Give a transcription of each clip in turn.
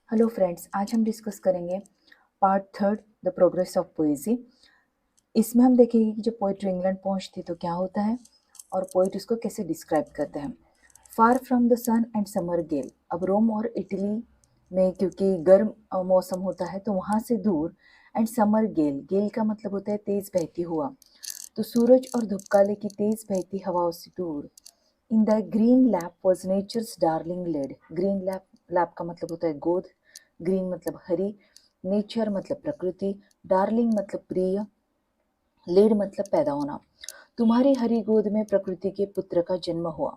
Hello friends, आज हम discuss करेंगे part third the progress of पोएजी। इसमें हम देखेंगे कि जब पोइट्री इंग्लैंड पहुंचती तो क्या होता है और पोइट उसको कैसे डिस्क्राइब करते हैं। Far from the sun and summer gale. अब रोम और इटली में क्योंकि गर्म मौसम होता है तो वहाँ से दूर, एंड समर गेल, गेल का मतलब होता है तेज बहती हुआ, तो सूरज और धुपकाले की तेज बहती हवाओं से दूर। In the green lap was nature's darling laid. Green lap, lap का मतलब होता है गोद, ग्रीन मतलब हरी, नेचर मतलब प्रकृति, डार्लिंग मतलब प्रिय, लेड मतलब पैदा होना। तुम्हारी हरी गोद में प्रकृति के पुत्र का जन्म हुआ।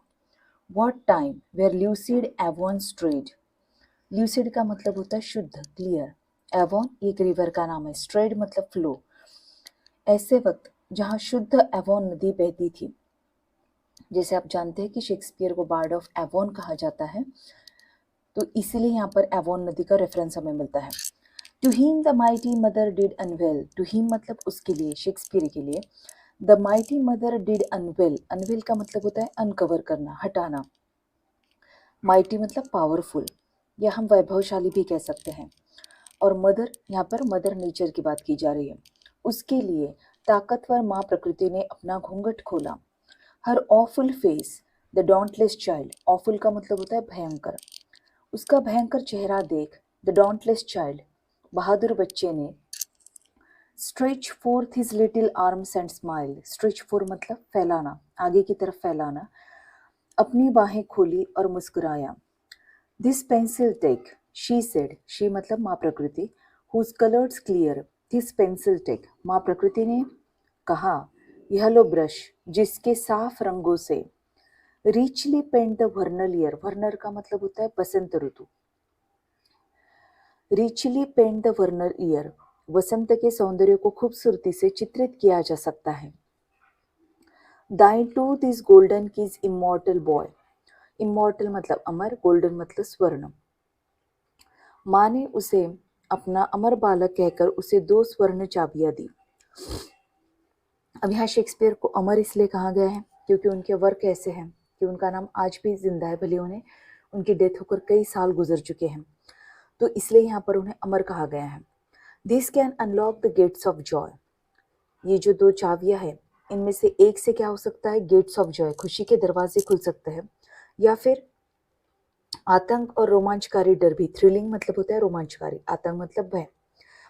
What time where lucid Avon strayed. Lucid का मतलब होता है शुद्ध, क्लियर। एवॉन एक रिवर का नाम है, स्ट्रेड मतलब फ्लो। ऐसे वक्त जहाँ शुद्ध एवॉन नदी बहती थी। जैसे आप जानते हैं कि शेक्सपियर को बार्ड ऑफ एवॉन कहा जाता है, तो इसीलिए यहाँ पर एवॉन नदी का रेफरेंस हमें मिलता है। To him the mighty mother did unveil. To him मतलब उसके लिए, शेक्सपियर के लिए। The mighty mother did unveil, unveil का मतलब होता है अनकवर करना, हटाना। माइटी मतलब पावरफुल, या हम वैभवशाली भी कह सकते हैं। और मदर, यहाँ पर मदर नेचर की बात की जा रही है। उसके लिए ताकतवर माँ प्रकृति ने अपना घूंघट खोला। हर awful face, the dauntless child, awful का मतलब होता है भयंकर, उसका भयंकर चेहरा देख, द डॉन्टलेस चाइल्ड, बहादुर बच्चे ने, stretch fourth his little arms and smile, stretch four मतलब फैलाना, आगे की तरफ फैलाना, अपनी बाहें खोली और मुस्कुराया। This pencil take, she said, she मतलब माँ प्रकृति, whose colours clear, this pencil take, माँ प्रकृति ने कहा, यह लो ब्रश जिसके साफ रंगों से, richly paint the vernal year, vernal का मतलब होता है बसंत ऋतु, richly paint the vernal year, वसंत के सौंदर्य को खूबसूरती से चित्रित किया जा सकता है। Thy tooth is golden keys immortal boy, immortal मतलब अमर, गोल्डन मतलब स्वर्ण। माँ ने उसे अपना अमर बालक कहकर उसे 2 स्वर्ण चाबियां दी। अब यहाँ शेक्सपियर को अमर इसलिए कहा गया है क्योंकि उनके वर्क ऐसे हैं कि उनका नाम आज भी जिंदा है, भले उन्हें उनकी डेथ होकर कई साल गुजर चुके हैं, तो इसलिए यहाँ पर उन्हें अमर कहा गया है। This can unlock the gates of Joy, ये जो 2 चाबियां हैं इनमें से एक से क्या हो सकता है, गेट्स ऑफ जॉय, खुशी के दरवाजे खुल सकते हैं, या फिर आतंक और रोमांचकारी डर भी। थ्रिलिंग मतलब होता है रोमांचकारी, आतंक मतलब भय।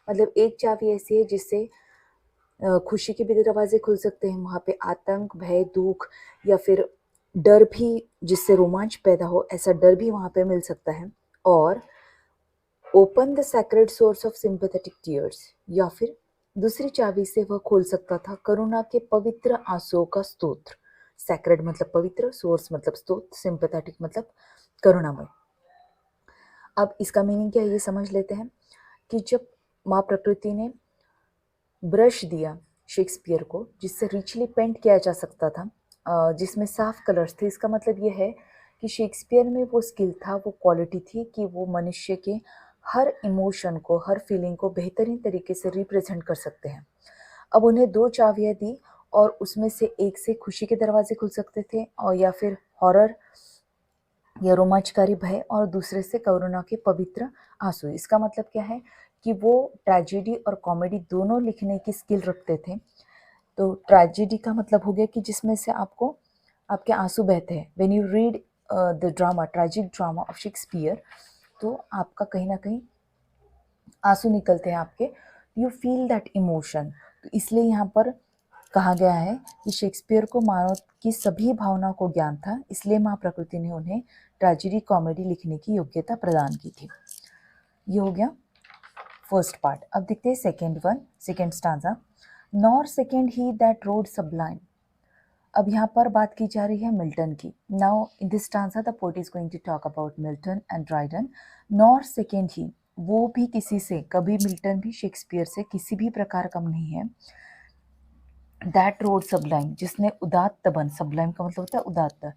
मतलब एक चाबी ऐसी है जिससे खुशी के भी दरवाजे खुल सकते हैं, वहाँ पे आतंक, भय, दुख, या फिर डर भी, जिससे रोमांच पैदा हो, ऐसा डर भी वहाँ पे मिल सकता है। और open the sacred source of sympathetic tears, या फिर दूसरी चाबी से वह खोल सकता था करुणा के पवित्र आंसुओं का स्तोत्र। सैक्रेड मतलब पवित्र, सोर्स मतलब स्तोत्र, सिंपैथेटिक मतलब करुणामय। अब इसका मीनिंग क्या है ये समझ लेते हैं कि जब माँ प्रकृति ने ब्रश दिया शेक्सपियर को जिससे रिचली पेंट किया जा सकता था, जिसमें साफ कलर्स थे, इसका मतलब ये है कि शेक्सपियर में वो स्किल था, वो क्वालिटी थी कि वो मनुष्य के हर इमोशन को, हर फीलिंग को बेहतरीन तरीके से रिप्रेजेंट कर सकते हैं। अब उन्हें 2 चाबियां दी और उसमें से एक से खुशी के दरवाजे खुल सकते थे, और या फिर हॉरर या रोमांचकारी भय, और दूसरे से करुणा के पवित्र आंसू। इसका मतलब क्या है कि वो ट्रेजेडी और कॉमेडी दोनों लिखने की स्किल रखते थे। तो ट्रेजेडी का मतलब हो गया कि जिसमें से आपको आपके आंसू बहते हैं। When you read the drama, tragic drama of Shakespeare, तो आपका कहीं ना कहीं आंसू निकलते हैं आपके, यू फील दैट इमोशन। तो इसलिए यहाँ पर कहा गया है कि शेक्सपियर को मानव की सभी भावनाओं को ज्ञान था, इसलिए माँ प्रकृति ने उन्हें ट्रेजेडी कॉमेडी लिखने की योग्यता प्रदान की थी। ये हो गया फर्स्ट पार्ट। अब देखते हैं second one, second stanza. Nor second he that road सबलाइन। अब यहाँ पर बात की जा रही है मिल्टन की। Now in this stanza the poet is going to talk about Milton and Dryden. Nor second he, वो भी किसी से, कभी मिल्टन भी शेक्सपियर से किसी भी प्रकार कम नहीं है। दैट रोड सबलाइम, जिसने उदात्त बन, सबलाइम का मतलब होता है उदात्त,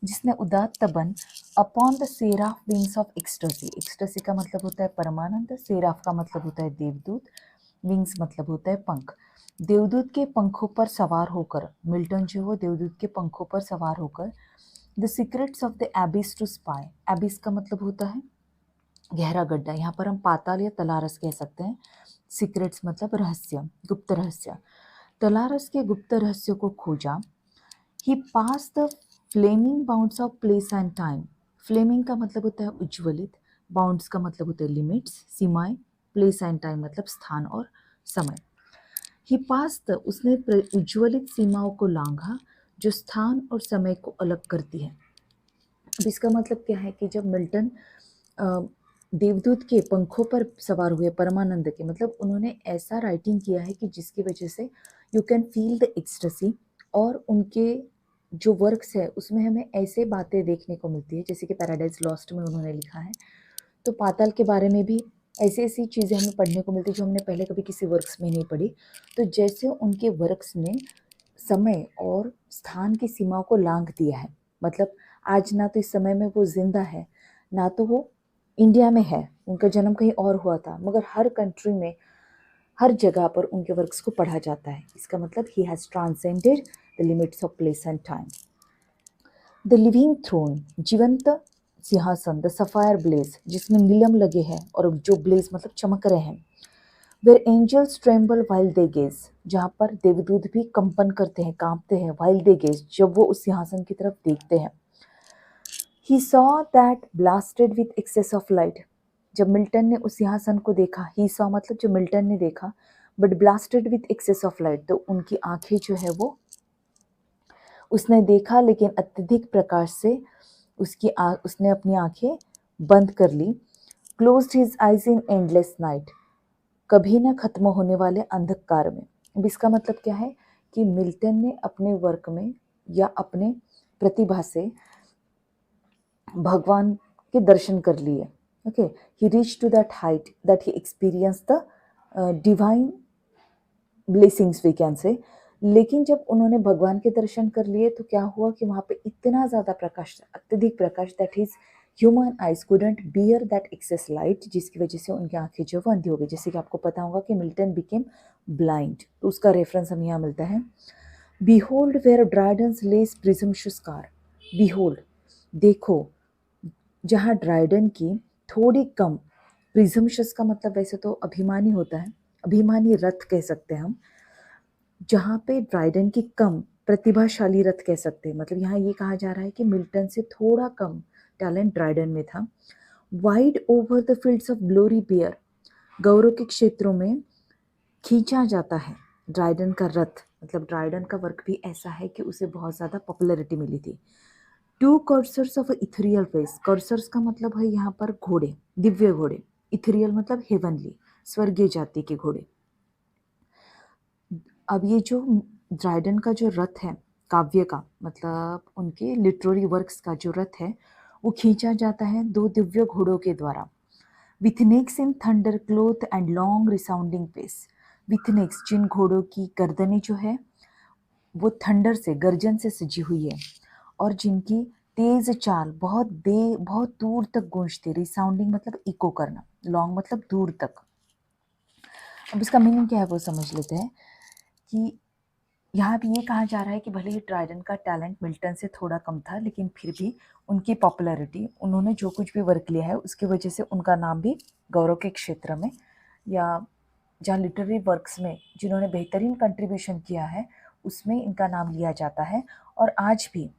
जिसने उदात्त बन, upon the seraph wings of ecstasy, ecstasy का मतलब होता है परमानंद, सेराफ का मतलब होता है देवदूत, विंग्स मतलब होता है पंख, देवदूत के पंखों पर सवार होकर, मिल्टन जो वो देवदूत के पंखों पर सवार होकर, the secrets of the abyss to spy, abyss का मतलब होता है गहरा गड्ढा, यहाँ पर हम पाताल या तलारस कह सकते हैं। सीक्रेट्स मतलब रहस्य, गुप्त रहस्य। तलारस के गुप्त रहस्य को खोजा। He pass the flaming bounds of place and time. Flaming का मतलब होता है उज्ज्वलित, बाउंड्स का मतलब होता है लिमिट्स, सीमाएं, प्लेस एंड टाइम मतलब स्थान और समय। ही पास द, उसने उज्ज्वलित सीमाओं को लांघा जो स्थान और समय को अलग करती है। अब इसका मतलब क्या है कि जब मिल्टन अ, देवदूत के पंखों पर सवार हुए परमानंद के, मतलब उन्होंने ऐसा राइटिंग किया है कि जिसकी वजह से you can feel the ecstasy. और उनके जो वर्क्स है उसमें हमें ऐसे बातें देखने को मिलती है, जैसे कि पैराडाइज लॉस्ट में उन्होंने लिखा है, तो पाताल के बारे में भी ऐसी ऐसी चीज़ें हमें पढ़ने को मिलती है जो हमने पहले कभी किसी वर्क्स में नहीं पढ़ी। तो जैसे उनके वर्क्स ने समय और स्थान की सीमाओं को लांघ दिया है, मतलब आज ना तो इस समय में वो जिंदा है, ना तो वो इंडिया में है, उनका जन्म कहीं और हुआ था, मगर हर कंट्री में हर जगह पर उनके वर्क्स को पढ़ा जाता है। इसका मतलब he has transcended the limits of place and time. The living throne, जीवंत सिंहासन, द सफायर ब्लेज, जिसमें नीलम लगे हैं और जो ब्लेज मतलब चमक रहे हैं। Where angels tremble while they gaze, जहाँ पर देवदूत भी कंपन करते हैं, कांपते हैं, वाइल दे गेज, जब वो उस सिंहासन की तरफ देखते हैं। He saw that blasted with access of light, जब मिल्टन ने उस सिंहासन को देखा, ही सॉ मतलब जो मिल्टन ने देखा, but blasted with access of light, तो उनकी आंखें जो है वो, उसने देखा लेकिन अत्यधिक प्रकाश से उसने अपनी आंखें बंद कर ली। Closed his eyes in endless night, कभी ना खत्म होने वाले अंधकार में। अब इसका मतलब क्या है कि मिल्टन ने अपने वर्क में या अपने प्रतिभा से भगवान के दर्शन कर लिए। Okay, he reach to that height that he experience the divine blessings we can say. लेकिन जब उन्होंने भगवान के दर्शन कर लिए तो क्या हुआ कि वहाँ पे इतना ज़्यादा प्रकाश, अत्यधिक प्रकाश, that is human eyes couldn't bear that excess light, जिसकी वजह से उनकी आंखें जो वो अंधी हो गई। जैसे कि आपको पता होगा कि मिल्टन बिकेम ब्लाइंड, तो उसका रेफरेंस हमें यहाँ मिलता है। Behold where Dryden's less presumptuous car, behold देखो, जहाँ ड्राइडन की थोड़ी कम, प्रिजम्पशस का मतलब वैसे तो अभिमानी होता है, अभिमानी रथ कह सकते हैं हम, जहाँ पे ड्राइडन की कम प्रतिभाशाली रथ कह सकते हैं, मतलब यहाँ ये कहा जा रहा है कि मिल्टन से थोड़ा कम टैलेंट ड्राइडन में था। Wide over the fields of glory bear, गौरव के क्षेत्रों में खींचा जाता है ड्राइडन का रथ, मतलब ड्राइडन का वर्क भी ऐसा है कि उसे बहुत ज़्यादा पॉपुलैरिटी मिली थी। Two coursers of ethereal face, coursers का मतलब है यहाँ पर घोड़े, दिव्य घोड़े, इथेरियल मतलब हेवनली, स्वर्गीय जाति के घोड़े। अब ये जो ड्राइडन का जो रथ है काव्य का, मतलब उनके लिटरेरी वर्क्स का जो रथ है, वो खींचा जाता है दो दिव्य घोड़ों के द्वारा। With necks in thunder clothed and long resounding pace, with necks जिन घोड़ों की गर्दनें जो है वो थंडर से, गर्जन से सजी हुई है, और जिनकी तेज चाल बहुत दूर तक गूंजती, रिसाउंडिंग मतलब इको करना, लॉन्ग मतलब दूर तक। अब इसका मीनिंग क्या है वो समझ लेते हैं कि यहाँ भी ये कहा जा रहा है कि भले ही ड्राइडन का टैलेंट मिल्टन से थोड़ा कम था, लेकिन फिर भी उनकी पॉपुलैरिटी, उन्होंने जो कुछ भी वर्क लिया है उसकी वजह से उनका नाम भी गौरव के क्षेत्र में, या जहाँ लिटरेरी वर्क्स में जिन्होंने बेहतरीन कंट्रीब्यूशन किया है उसमें इनका नाम लिया जाता है। और आज भी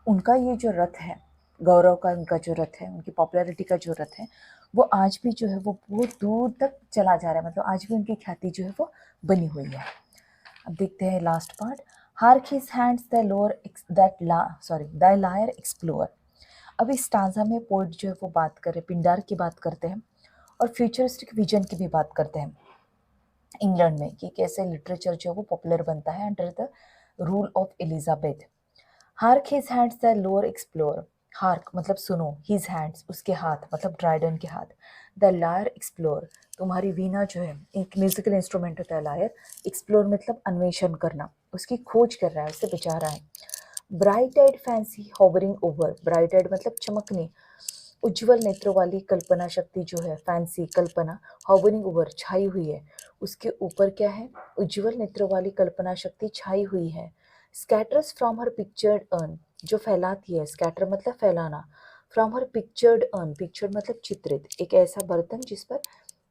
उनका ये जो रथ है, गौरव का उनका जो रथ है, उनकी पॉपुलैरिटी का जो रथ है, वो आज भी जो है वो बहुत दूर तक चला जा रहा है, मतलब आज भी उनकी ख्याति जो है वो बनी हुई है। अब देखते हैं last part. Hark his hands the lower that the lyre explore. अब इस स्टांजा में पोइट जो है वो बात कर रहे, पिंडार की बात करते हैं और फ्यूचरिस्टिक विजन की भी बात करते हैं इंग्लैंड में, कि कैसे लिटरेचर जो है वो पॉपुलर बनता है under the rule of Elizabeth. Hark his hands the lower explore, hark मतलब सुनो, हिज हैंड्स उसके हाथ मतलब ड्राइडन के हाथ, द लायर एक्सप्लोर तुम्हारी वीणा जो है, एक म्यूजिकल इंस्ट्रूमेंट होता है लायर, एक्सप्लोर मतलब अन्वेषण करना, उसकी खोज कर रहा है, उससे बचा रहा है। ब्राइट आइड फैंसी हॉवरिंग ओवर, ब्राइट आइड मतलब चमकनी, उज्ज्वल नेत्रों वाली कल्पना शक्ति जो है, फैंसी कल्पना, हॉवरिंग ओवर छाई हुई है, उसके ऊपर क्या है, उज्ज्वल नेत्रों वाली कल्पना शक्ति छाई हुई है। Scatters from her pictured earn, जो फैलाती है, स्कैटर मतलब फैलाना, from her pictured earn, pictured मतलब चित्रित, एक ऐसा बर्तन जिस पर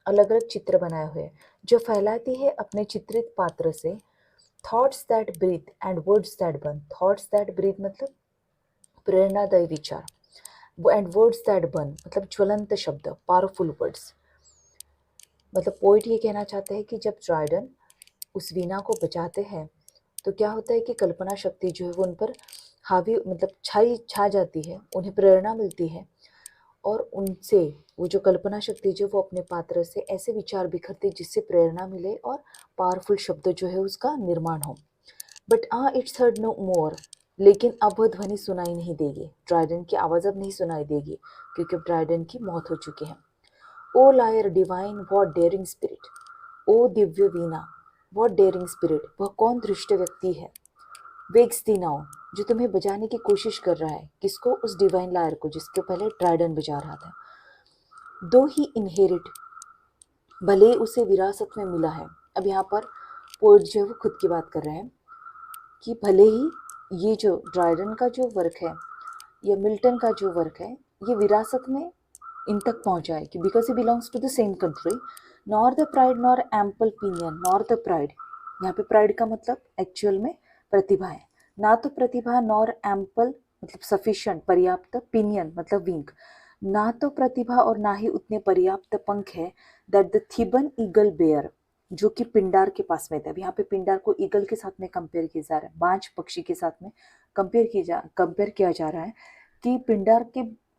अलग अलग चित्र बनाए हुए हैं, जो फैलाती है अपने चित्रित पात्र से thoughts that breathe and words that burn. Thoughts that breathe मतलब प्रेरणादायी विचार, एंड वर्ड्स दैट बर्न मतलब ज्वलंत शब्द, पावरफुल वर्ड्स। मतलब पोइट ये कहना चाहते हैं कि जब ड्राइडन उस वीणा को बजाते हैं तो क्या होता है कि कल्पना शक्ति जो है वो उन पर हावी मतलब छा जाती है, उन्हें प्रेरणा मिलती है, और उनसे वो जो कल्पना शक्ति जो वो अपने पात्र से ऐसे विचार बिखरते जिससे प्रेरणा मिले और पावरफुल शब्द जो है उसका निर्माण हो। बट इट्स हर्ड नो मोर, लेकिन अब वह ध्वनि सुनाई नहीं देगी, ड्राइडन की आवाज़ अब नहीं सुनाई देगी, क्योंकि अब ड्राइडन की मौत हो चुकी है। O lyre divine, what daring spirit, O दिव्य वीणा, व्हाट डेयरिंग स्पिरिट, वह कौन धृष्ट व्यक्ति है, वेक्स दी नाउ, जो तुम्हें बजाने की कोशिश कर रहा है, किसको, उस डिवाइन लायर को जिसके पहले ड्राइडन बजा रहा था। दो ही इनहेरिट, भले ही उसे विरासत में मिला है। अब यहाँ पर पोएट जो है वो खुद की बात कर रहे हैं कि भले ही ये जो ड्राइडन का जो वर्क है या मिल्टन का जो वर्क है ये विरासत में इन तक पहुँचा है कि because he belongs to the same country, nor the pride nor ample pinion, nor the pride, यहाँ पे प्राइड का मतलब एक्चुअल में प्रतिभा है, ना तो प्रतिभा, नॉर एम्पल मतलब सफिशिएंट पर्याप्त, पिनियन मतलब विंग, ना तो प्रतिभा और ना ही उतने पर्याप्त पंख है, दैट द थिबन ईगल बेयर, जो कि पिंडार के पास में था। अब यहाँ पे पिंडार को ईगल के साथ में कंपेयर किया जा रहा है, बाज पक्षी के साथ में कंपेयर किया जा रहा है कि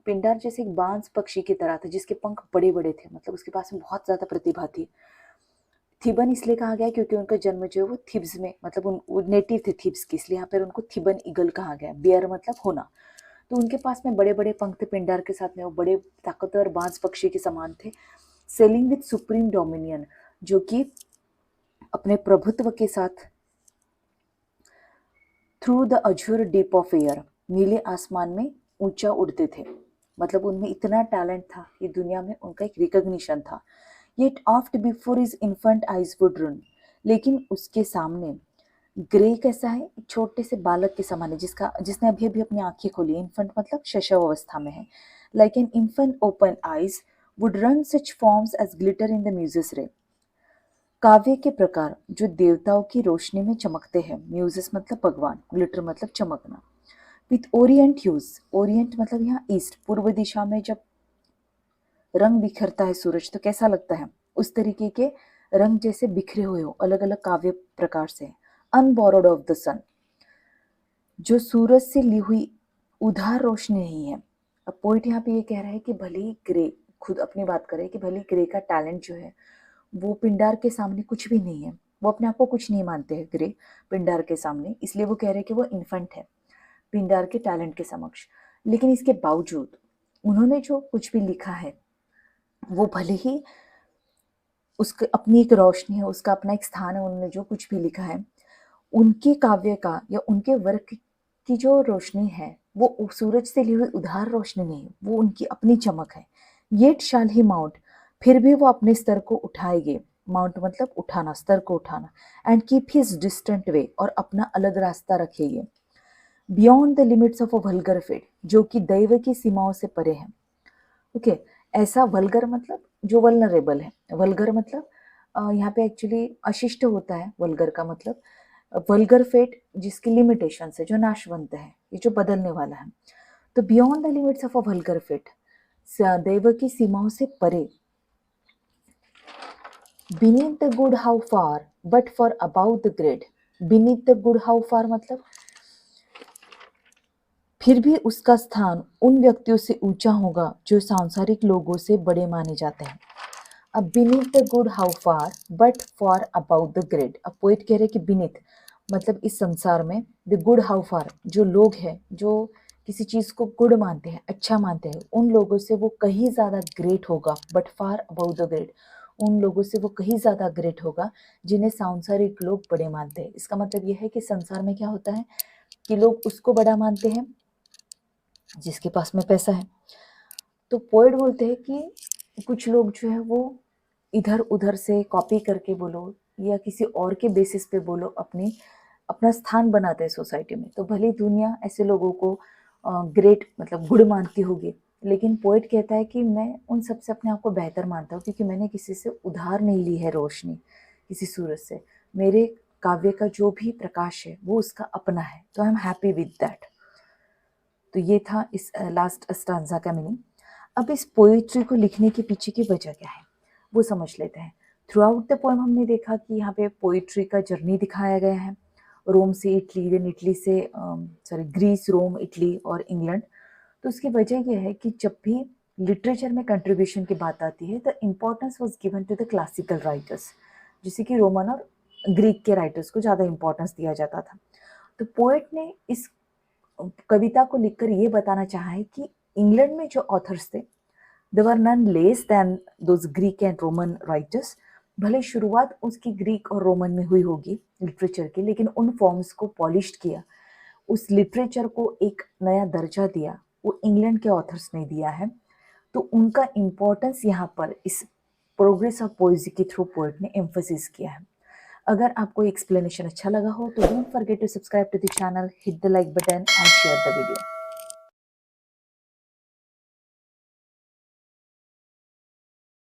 पिंडार जैसे एक बांस पक्षी की तरह था जिसके पंख बड़े बड़े थे, मतलब उसके पास में बहुत ज़्यादा प्रतिभा थी। थिबन इसलिए कहा गया क्योंकि उनका जन्म जो है वो थिब्स में, मतलब वो नेटिव थे थिब्स की, इसलिए यहाँ पर उनको थिबन ईगल कहा गया। बियर मतलब होना, तो उनके पास में बड़े बड़े पंख थे पिंडार के साथ में, वो बड़े ताकतवर बांस पक्षी के समान थे, सेलिंग विथ सुप्रीम डोमिनियन, जो कि अपने प्रभुत्व के साथ through the Azzur deep of air, नीले आसमान में ऊंचा उड़ते थे। मतलब उनमें इतना टैलेंट था कि दुनिया में उनका एक रिकग्निशन था। Yet oft before his infant eyes would run, लेकिन उसके सामने ग्रे कैसा है, एक छोटे से बालक के समान है जिसने अभी अभी अपनी आंखें खोली। इन्फेंट मतलब शैशव अवस्था में है। Like an infant open eyes would run such forms as glitter in the muse's ray, काव्य के प्रकार जो देवताओं की रोशनी में चमकते हैं, म्यूजिस मतलब भगवान, ग्लिटर मतलब चमकना, विथ ओरिएंट ह्यूज, ओरिएंट मतलब यहाँ ईस्ट, पूर्व दिशा में जब रंग बिखरता है सूरज तो कैसा लगता है, उस तरीके के रंग जैसे बिखरे हुए हो अलग अलग काव्य प्रकार से। अनबोरोड ऑफ द सन, जो सूरज से ली हुई उधार रोशनी नहीं है। अब पोइट यहाँ पे ये कह रहा है कि भले ही ग्रे खुद अपनी बात करे कि भले ग्रे का टैलेंट जो है वो पिंडार के सामने कुछ भी नहीं है, वो अपने आप को कुछ नहीं मानते हैं ग्रे पिंडार के सामने, इसलिए वो कह रहे हैं कि वो इन्फेंट है पिंडार के टैलेंट के समक्ष। लेकिन इसके बावजूद उन्होंने जो कुछ भी लिखा है वो भले ही उसकी अपनी एक रोशनी है, उसका अपना एक स्थान है, उन्होंने जो कुछ भी लिखा है उनके काव्य का या उनके वर्क की जो रोशनी है वो सूरज से ली हुई उधार रोशनी नहीं, वो उनकी अपनी चमक है। येट शाल ही माउंट, फिर भी वो अपने स्तर को उठाएंगे, माउंट मतलब उठाना, स्तर को उठाना, and keep his distant way, और अपना अलग रास्ता रखेंगे, beyond the limits of a vulgar fate, जो कि दैव की सीमाओं से परे है। ओके, ऐसा वल्गर मतलब जो वल्नरेबल है, वल्गर मतलब यहाँ पे एक्चुअली अशिष्ट होता है, वल्गर का मतलब वल्गर फेट जिसकी लिमिटेशन है, जो नाशवंत है, ये जो बदलने वाला है। तो beyond the limits of a vulgar fate, दैव की सीमाओं से परे, beneath the good how far but far above the great, beneath the good how far मतलब फिर भी उसका स्थान उन व्यक्तियों से ऊंचा होगा जो सांसारिक लोगों से बड़े माने जाते हैं। अब beneath the good how far but far above the grade, अब पोइट कह रहे कि बीनीथ मतलब इस संसार में, द गुड हाउ फार जो लोग हैं जो किसी चीज को गुड मानते हैं, अच्छा मानते हैं, उन लोगों से वो कहीं ज्यादा ग्रेट होगा, but far about the grade, उन लोगों से वो कहीं ज्यादा ग्रेट होगा जिन्हें सांसारिक लोग बड़े मानते हैं। इसका मतलब यह है कि संसार में क्या होता है कि लोग उसको बड़ा मानते हैं जिसके पास में पैसा है। तो पोएट बोलते हैं कि कुछ लोग जो है वो इधर उधर से कॉपी करके बोलो या किसी और के बेसिस पे बोलो अपना स्थान बनाते हैं सोसाइटी में। तो भले दुनिया ऐसे लोगों को ग्रेट मतलब गुड मानती होगी, लेकिन पोएट कहता है कि मैं उन सब से अपने आप को बेहतर मानता हूँ क्योंकि मैंने किसी से उधार नहीं ली है रोशनी, किसी सूरज से। मेरे काव्य का जो भी प्रकाश है वो उसका अपना है, तो I am happy with that. तो ये था इस लास्ट स्टांजा का मीनिंग। अब इस पोएट्री को लिखने के पीछे की वजह क्या है वो समझ लेते हैं। थ्रू आउट द पोएम हमने देखा कि यहाँ पे पोएट्री का जर्नी दिखाया गया है, रोम से इटली, देन इटली से ग्रीस, रोम, इटली और इंग्लैंड। तो उसकी वजह यह है कि जब भी लिटरेचर में कंट्रीब्यूशन की बात आती है, the importance was given to the classical writers, जैसे कि रोमन और ग्रीक के राइटर्स को ज़्यादा इम्पोर्टेंस दिया जाता था। तो पोएट ने इस कविता को लिखकर ये बताना चाहा है कि इंग्लैंड में जो ऑथर्स थे, they were none less than those Greek and Roman writers. भले शुरुआत उसकी ग्रीक और रोमन में हुई होगी लिटरेचर की, लेकिन उन फॉर्म्स को पॉलिश किया, उस लिटरेचर को एक नया दर्जा दिया, वो इंग्लैंड के ऑथर्स ने दिया है। तो उनका इम्पोर्टेंस यहाँ पर इस प्रोग्रेस ऑफ पोएजी के थ्रू पोएट ने एम्फोसिस किया है। अगर आपको एक्सप्लेनेशन अच्छा लगा हो तो don't forget to subscribe to the channel, hit the like button and share the video.